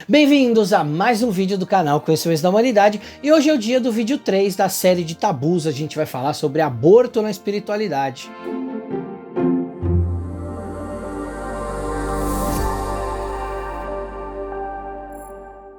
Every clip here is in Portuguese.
Bem-vindos a mais um vídeo do canal Conhecimentos da Humanidade, e hoje é o dia do vídeo 3 da série de tabus. A gente vai falar sobre aborto na espiritualidade.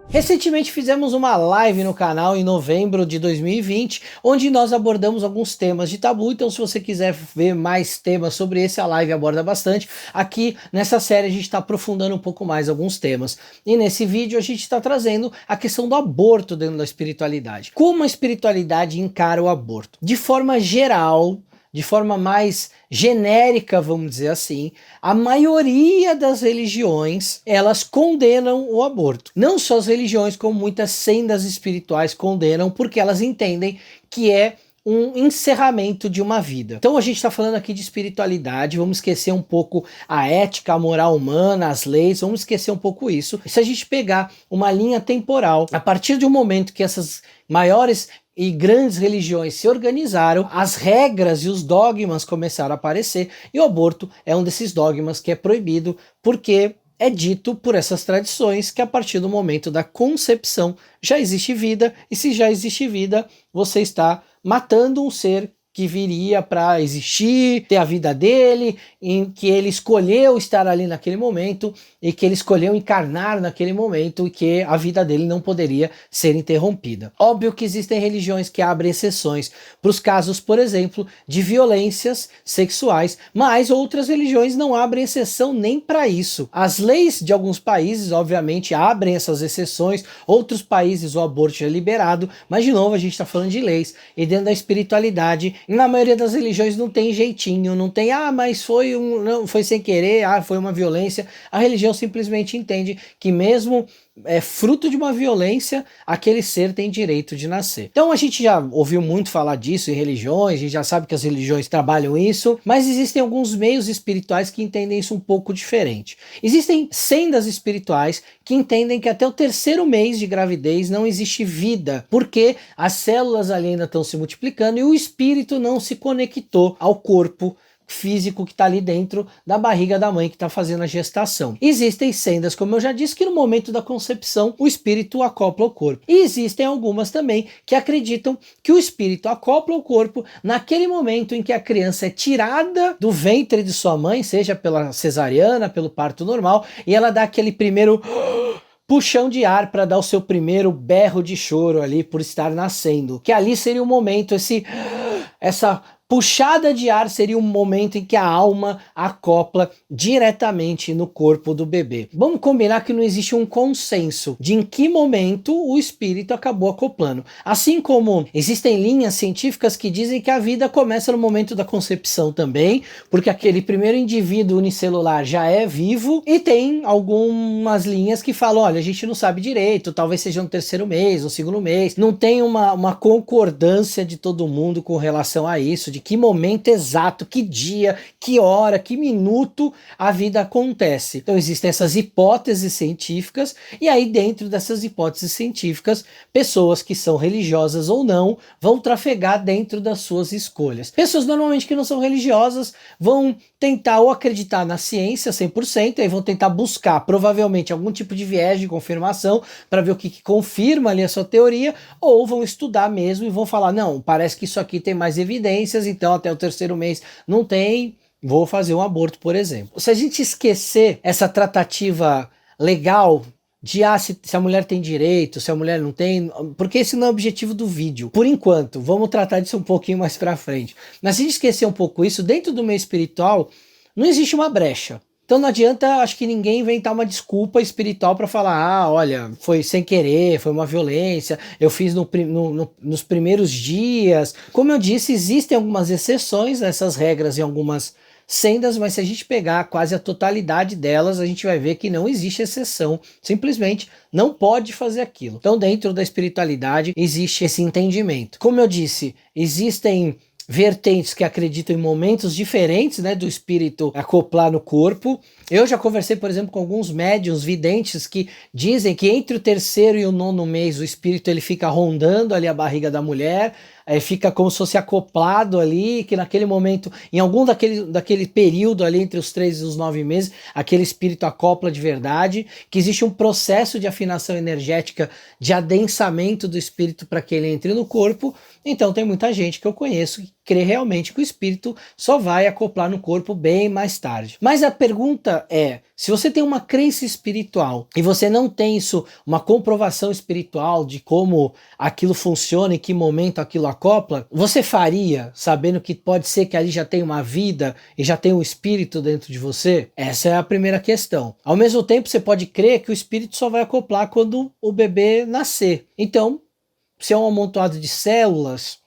Recentemente fizemos uma live no canal em novembro de 2020, onde nós abordamos alguns temas de tabu. Então se você quiser ver mais temas sobre esse, a live aborda bastante. Aqui nessa série a gente está aprofundando um pouco mais alguns temas. E nesse vídeo a gente está trazendo a questão do aborto dentro da espiritualidade. Como a espiritualidade encara o aborto? De forma geral, de forma mais genérica, vamos dizer assim, a maioria das religiões, elas condenam o aborto. Não só as religiões, como muitas sendas espirituais condenam, porque elas entendem que é um encerramento de uma vida. Então a gente está falando aqui de espiritualidade, vamos esquecer um pouco a ética, a moral humana, as leis, vamos esquecer um pouco isso. Se a gente pegar uma linha temporal, a partir de um momento que essas maiores e grandes religiões se organizaram, as regras e os dogmas começaram a aparecer, e o aborto é um desses dogmas que é proibido, porque é dito por essas tradições que a partir do momento da concepção já existe vida, e se já existe vida, você está matando um ser que viria para existir, ter a vida dele, em que ele escolheu estar ali naquele momento, e que ele escolheu encarnar naquele momento, e que a vida dele não poderia ser interrompida. Óbvio que existem religiões que abrem exceções para os casos, por exemplo, de violências sexuais, mas outras religiões não abrem exceção nem para isso. As leis de alguns países, obviamente, abrem essas exceções, outros países o aborto é liberado, mas de novo a gente está falando de leis, e dentro da espiritualidade, na maioria das religiões não tem jeitinho, não tem, mas não, foi sem querer, foi uma violência. A religião simplesmente entende que mesmo fruto de uma violência, aquele ser tem direito de nascer. Então a gente já ouviu muito falar disso em religiões, a gente já sabe que as religiões trabalham isso, mas existem alguns meios espirituais que entendem isso um pouco diferente. Existem sendas espirituais que entendem que até o terceiro mês de gravidez não existe vida, porque as células ali ainda estão se multiplicando e o espírito não se conectou ao corpo físico que está ali dentro da barriga da mãe que está fazendo a gestação. Existem sendas, como eu já disse, que no momento da concepção o espírito acopla ao corpo. E existem algumas também que acreditam que o espírito acopla ao corpo naquele momento em que a criança é tirada do ventre de sua mãe, seja pela cesariana, pelo parto normal, e ela dá aquele primeiro puxão de ar para dar o seu primeiro berro de choro ali por estar nascendo. Que ali seria o momento, essa puxada de ar seria um momento em que a alma acopla diretamente no corpo do bebê. Vamos combinar que não existe um consenso de em que momento o espírito acabou acoplando. Assim como existem linhas científicas que dizem que a vida começa no momento da concepção também, porque aquele primeiro indivíduo unicelular já é vivo, e tem algumas linhas que falam, olha, a gente não sabe direito, talvez seja no terceiro mês, no segundo mês, não tem uma concordância de todo mundo com relação a isso, de que momento exato, que dia, que hora, que minuto a vida acontece. Então existem essas hipóteses científicas, e aí dentro dessas hipóteses científicas, pessoas que são religiosas ou não, vão trafegar dentro das suas escolhas. Pessoas normalmente que não são religiosas vão tentar ou acreditar na ciência 100%, aí vão tentar buscar provavelmente algum tipo de viés de confirmação para ver o que confirma ali a sua teoria, ou vão estudar mesmo e vão falar, não, parece que isso aqui tem mais evidências, então até o terceiro mês não tem, vou fazer um aborto, por exemplo. Se a gente esquecer essa tratativa legal de se a mulher tem direito, se a mulher não tem, porque esse não é o objetivo do vídeo. Por enquanto, vamos tratar disso um pouquinho mais pra frente. Mas se a gente esquecer um pouco isso, dentro do meio espiritual, não existe uma brecha. Então não adianta, acho que ninguém inventar uma desculpa espiritual para falar, olha, foi sem querer, foi uma violência, eu fiz nos primeiros dias. Como eu disse, existem algumas exceções a essas regras em algumas sendas, mas se a gente pegar quase a totalidade delas, a gente vai ver que não existe exceção, simplesmente não pode fazer aquilo. Então dentro da espiritualidade existe esse entendimento. Como eu disse, existem vertentes que acreditam em momentos diferentes, né, do espírito acoplar no corpo. Eu já conversei, por exemplo, com alguns médiuns videntes que dizem que entre o terceiro e o nono mês o espírito ele fica rondando ali a barriga da mulher, fica como se fosse acoplado ali, que naquele momento, em algum daquele período ali entre os 3 e os 9 meses, aquele espírito acopla de verdade, que existe um processo de afinação energética, de adensamento do espírito para que ele entre no corpo. Então tem muita gente que eu conheço que crê realmente que o espírito só vai acoplar no corpo bem mais tarde. Mas a pergunta é, se você tem uma crença espiritual e você não tem isso, uma comprovação espiritual de como aquilo funciona, em que momento aquilo acopla, você faria, sabendo que pode ser que ali já tem uma vida e já tem um espírito dentro de você? Essa é a primeira questão. Ao mesmo tempo, você pode crer que o espírito só vai acoplar quando o bebê nascer. Então, se é um amontoado de células,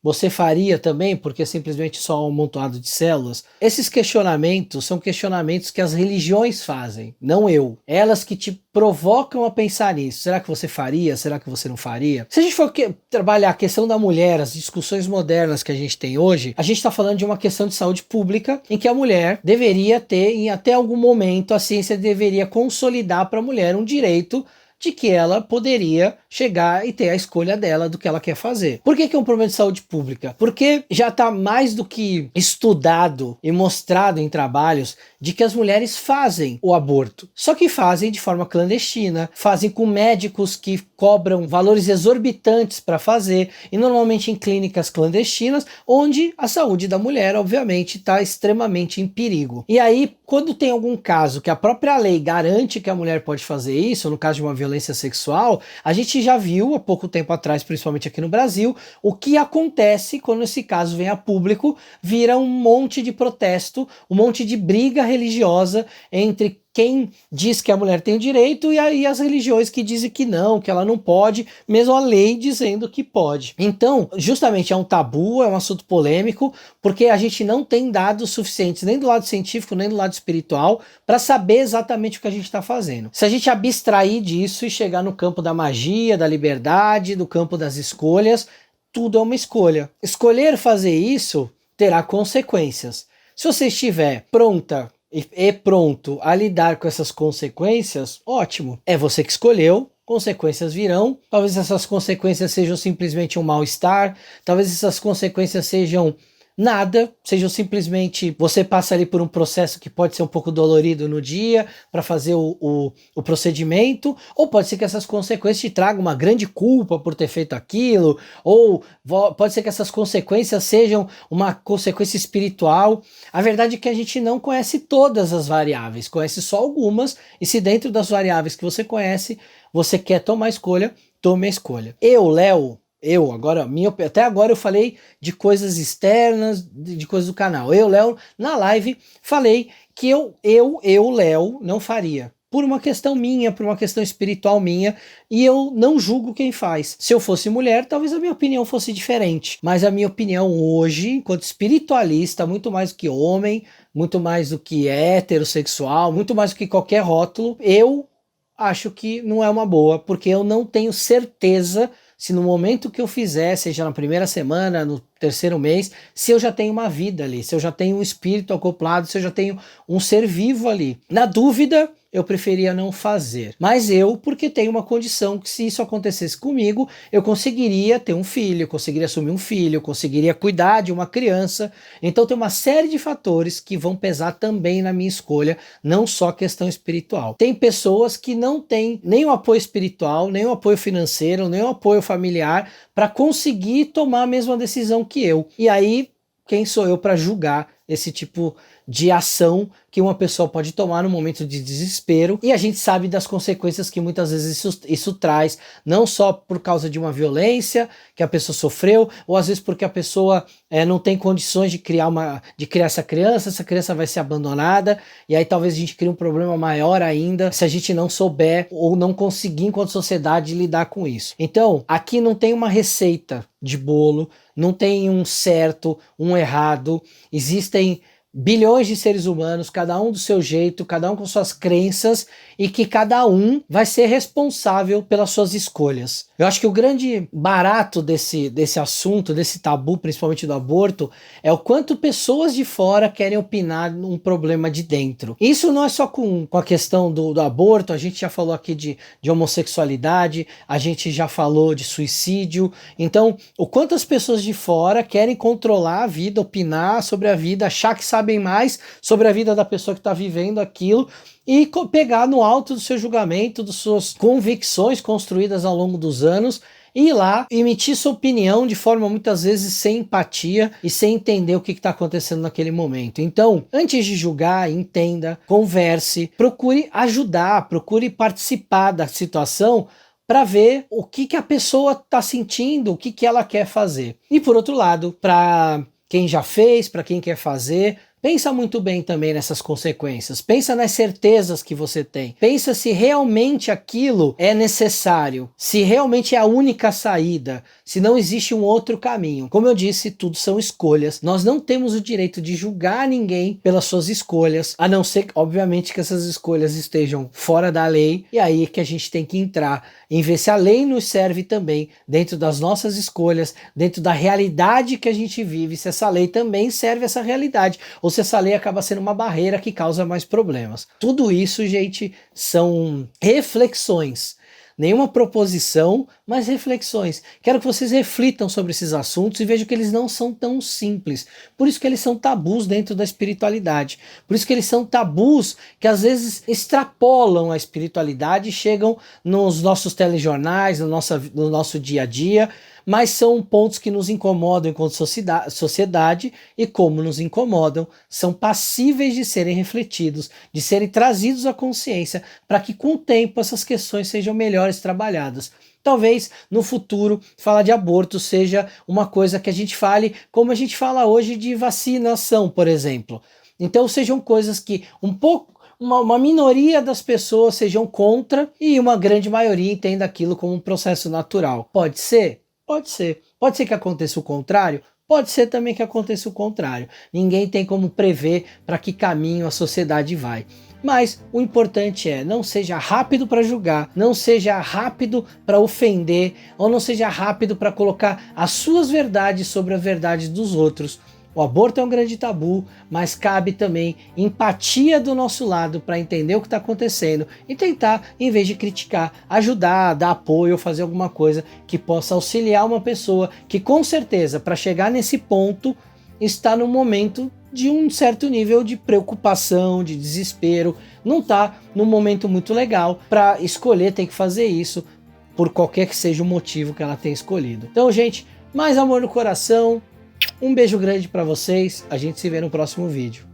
você faria também, porque é simplesmente só um amontoado de células? Esses questionamentos são questionamentos que as religiões fazem, não eu. Elas que te provocam a pensar nisso. Será que você faria? Será que você não faria? Se a gente for trabalhar a questão da mulher, as discussões modernas que a gente tem hoje, a gente está falando de uma questão de saúde pública em que a mulher deveria ter, em até algum momento, a ciência deveria consolidar para a mulher um direito de que ela poderia chegar e ter a escolha dela do que ela quer fazer. Por que é um problema de saúde pública? Porque já está mais do que estudado e mostrado em trabalhos de que as mulheres fazem o aborto. Só que fazem de forma clandestina, fazem com médicos que cobram valores exorbitantes para fazer, e normalmente em clínicas clandestinas, onde a saúde da mulher, obviamente, está extremamente em perigo. E aí, quando tem algum caso que a própria lei garante que a mulher pode fazer isso, no caso de uma violência sexual, a gente já viu há pouco tempo atrás, principalmente aqui no Brasil, o que acontece quando esse caso vem a público, vira um monte de protesto, um monte de briga religiosa entre quem diz que a mulher tem o direito e aí as religiões que dizem que não, que ela não pode, mesmo a lei dizendo que pode. Então, justamente é um tabu, é um assunto polêmico, porque a gente não tem dados suficientes nem do lado científico, nem do lado espiritual, para saber exatamente o que a gente está fazendo. Se a gente abstrair disso e chegar no campo da magia, da liberdade, do campo das escolhas, tudo é uma escolha. Escolher fazer isso terá consequências. Se você estiver pronta e pronto a lidar com essas consequências, ótimo. É você que escolheu, consequências virão. Talvez essas consequências sejam simplesmente um mal-estar, talvez essas consequências sejam nada, sejam simplesmente você passa ali por um processo que pode ser um pouco dolorido no dia para fazer o procedimento, ou pode ser que essas consequências te tragam uma grande culpa por ter feito aquilo, ou pode ser que essas consequências sejam uma consequência espiritual. A verdade é que a gente não conhece todas as variáveis, conhece só algumas, e se dentro das variáveis que você conhece, você quer tomar escolha, tome a escolha. Até agora eu falei de coisas externas, de coisas do canal. Léo, na live, falei que Léo, não faria. Por uma questão minha, por uma questão espiritual minha, e eu não julgo quem faz. Se eu fosse mulher, talvez a minha opinião fosse diferente. Mas a minha opinião hoje, enquanto espiritualista, muito mais do que homem, muito mais do que heterossexual, muito mais do que qualquer rótulo, eu acho que não é uma boa, porque eu não tenho certeza se no momento que eu fizer, seja na primeira semana, no terceiro mês, se eu já tenho uma vida ali, se eu já tenho um espírito acoplado, se eu já tenho um ser vivo ali. Na dúvida, eu preferia não fazer. Mas porque tenho uma condição que se isso acontecesse comigo, eu conseguiria ter um filho, eu conseguiria assumir um filho, eu conseguiria cuidar de uma criança. Então tem uma série de fatores que vão pesar também na minha escolha, não só a questão espiritual. Tem pessoas que não têm nem o apoio espiritual, nem o apoio financeiro, nem o apoio familiar para conseguir tomar a mesma decisão que eu. E aí, quem sou eu para julgar esse tipo de ação que uma pessoa pode tomar no momento de desespero? E a gente sabe das consequências que muitas vezes isso traz, não só por causa de uma violência que a pessoa sofreu, ou às vezes porque a pessoa não tem condições de criar essa criança vai ser abandonada, e aí talvez a gente crie um problema maior ainda se a gente não souber ou não conseguir enquanto sociedade lidar com isso. Então, aqui não tem uma receita de bolo, não tem um certo, um errado, existem bilhões de seres humanos, cada um do seu jeito, cada um com suas crenças, e que cada um vai ser responsável pelas suas escolhas. Eu acho que o grande barato desse assunto, desse tabu, principalmente do aborto, é o quanto pessoas de fora querem opinar num problema de dentro. Isso não é só com a questão do aborto, a gente já falou aqui de homossexualidade, a gente já falou de suicídio. Então, o quanto as pessoas de fora querem controlar a vida, opinar sobre a vida, achar que sabem mais sobre a vida da pessoa que está vivendo aquilo, e pegar no alto do seu julgamento, das suas convicções construídas ao longo dos anos, e ir lá emitir sua opinião de forma muitas vezes sem empatia e sem entender o que está acontecendo naquele momento. Então, antes de julgar, entenda, converse, procure ajudar, procure participar da situação para ver o que a pessoa está sentindo, o que ela quer fazer. E por outro lado, para quem já fez, para quem quer fazer, pensa muito bem também nessas consequências, pensa nas certezas que você tem, pensa se realmente aquilo é necessário, se realmente é a única saída, se não existe um outro caminho. Como eu disse, tudo são escolhas, nós não temos o direito de julgar ninguém pelas suas escolhas, a não ser, obviamente, que essas escolhas estejam fora da lei, e aí é que a gente tem que entrar em ver se a lei nos serve também dentro das nossas escolhas, dentro da realidade que a gente vive, se essa lei também serve essa realidade, ou se essa lei acaba sendo uma barreira que causa mais problemas. Tudo isso, gente, são reflexões. Nenhuma proposição, mas reflexões. Quero que vocês reflitam sobre esses assuntos e vejam que eles não são tão simples. Por isso que eles são tabus dentro da espiritualidade. Por isso que eles são tabus que às vezes extrapolam a espiritualidade e chegam nos nossos telejornais, no nosso dia a dia, mas são pontos que nos incomodam enquanto sociedade, e como nos incomodam, são passíveis de serem refletidos, de serem trazidos à consciência, para que com o tempo essas questões sejam melhores trabalhadas. Talvez no futuro falar de aborto seja uma coisa que a gente fale como a gente fala hoje de vacinação, por exemplo. Então sejam coisas que uma minoria das pessoas sejam contra e uma grande maioria entenda aquilo como um processo natural. Pode ser? Pode ser. Pode ser que aconteça o contrário? Pode ser também que aconteça o contrário. Ninguém tem como prever para que caminho a sociedade vai. Mas o importante é, não seja rápido para julgar, não seja rápido para ofender, ou não seja rápido para colocar as suas verdades sobre a verdade dos outros. O aborto é um grande tabu, mas cabe também empatia do nosso lado para entender o que está acontecendo e tentar, em vez de criticar, ajudar, dar apoio ou fazer alguma coisa que possa auxiliar uma pessoa que com certeza, para chegar nesse ponto, está no momento de um certo nível de preocupação, de desespero, não está num momento muito legal para escolher, tem que fazer isso por qualquer que seja o motivo que ela tenha escolhido. Então, gente, mais amor no coração. Um beijo grande para vocês, a gente se vê no próximo vídeo.